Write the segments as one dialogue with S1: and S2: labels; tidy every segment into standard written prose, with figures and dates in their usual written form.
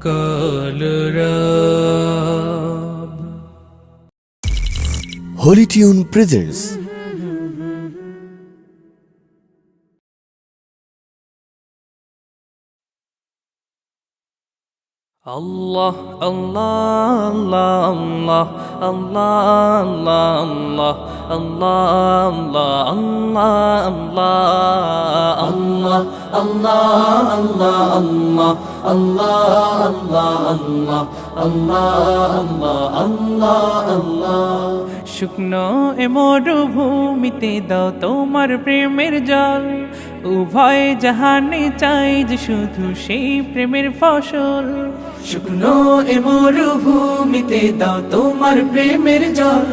S1: Kalarab
S2: Holy Tune presents
S1: Allah, Allah, Allah, Allah, Allah, Allah, Allah, Allah, Allah, Allah, Allah, Allah, Allah, Allah. শুকনো এ মরুভূমিতে দাও তোমার প্রেমের জল, উভয় জাহানে চাই যে শুধু সেই প্রেমের ফসল। শুকনো এ মরুভূমিতে দাও তোমার প্রেমের জল,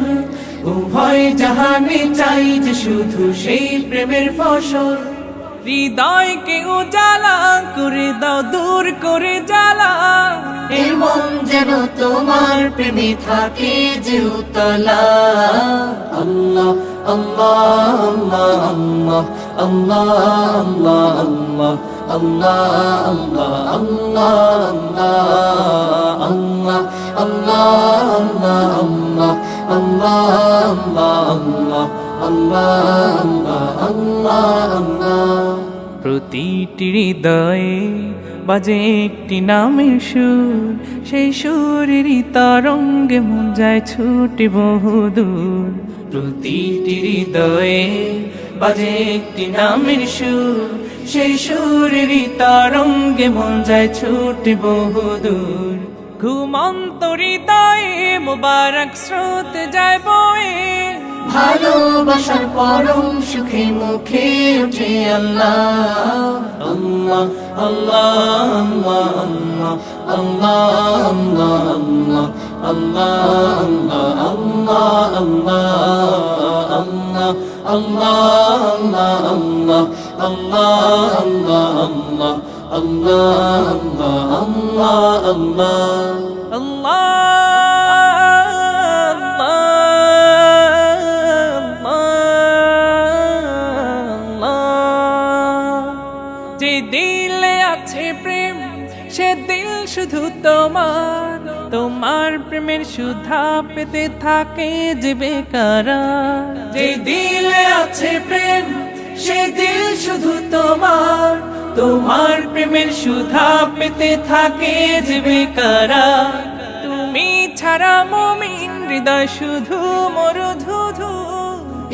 S1: উভয় জাহানে চাই যে শুধু সেই প্রেমের ফসল। হৃদয়কে উজালা করে দাও, দূর করে জ্বালা, এই মন যেন তোমার প্রেমে থাকে যে উতলা। আল্লাহ আল্লাহ আল্লাহ আল্লাহ আল্লাহ আল্লাহ আল্লাহ আল্লাহ আল্লাহ আল্লাহ আল্লাহ আল্লাহ। প্রতিটি হৃদয়ে বাজে একটি নামের সুর, সেই সুরেরই তরঙ্গে মন যায় ছুটে বহুদূর। প্রতিটি হৃদয়ে বাজে একটি নামের সুর, সেই সুরেরই তরঙ্গে মন যায় ছুটে বহুদূর। ঘুমন্ত হৃদয়ে মোবারক স্রোত যায় বয়ে, ভালোবাসার পরম সুখে মুখে উঠে আল্লাহ আল্লাহ আল্লাহ আল্লাহ আল্লাহ আল্লাহ আল্লাহ যে দিলে আছে প্রেম সে দিল শুধু তোমার, তোমার প্রেমের সুধা পেতে থাকে যে বেকারার। যে দিলে আছে প্রেম সে দিল শুধু তোমার, তোমার প্রেমের সুধা পেতে থাকে যে বেকারার। তুমি ছাড়া মুমিন হৃদয় শুধু মরুধুধু,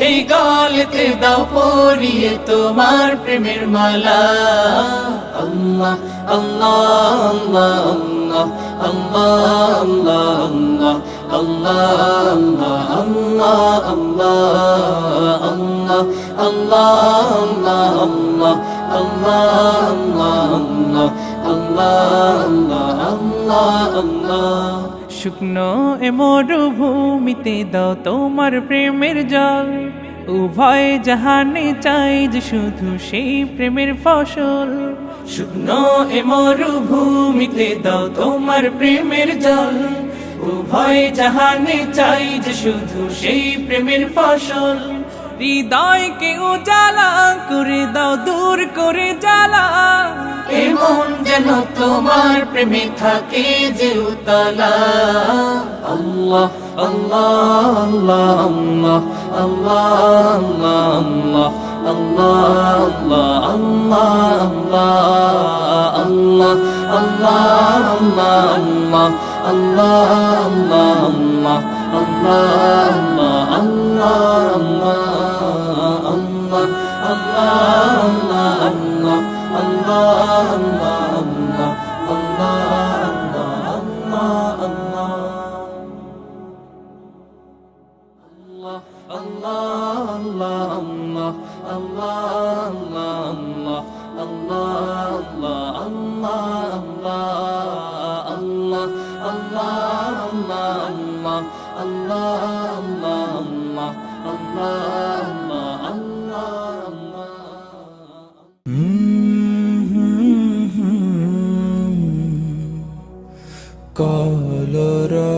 S1: এই গলেতে দাও পরিয়ে তোমার প্রেমের মালা। আল্লাহ আল্লাহ আল্লাহ আল্লাহ আল্লাহ আল্লাহ আল্লাহ আল্লাহ। শুকনো এ মরুভূমিতে দাও তোমার প্রেমের জল, উভয় জাহানে চাই যে শুধু সেই প্রেমের ফসল। শুকনো এ মরুভূমিতে দাও তোমার প্রেমের জল, উভয় জাহানে চাই যে শুধু সেই প্রেমের ফসল। হৃদয়কে উজালা করে দাও, দূর করে জ্বালা, এমন যেন তোমার প্রেমে থাকে যে উতলা। আল্লাহ আল্লাহ আল্লাহ আল্লাহ আল্লাহ আল্লাহ আল্লাহ আল্লাহ
S2: Kalarab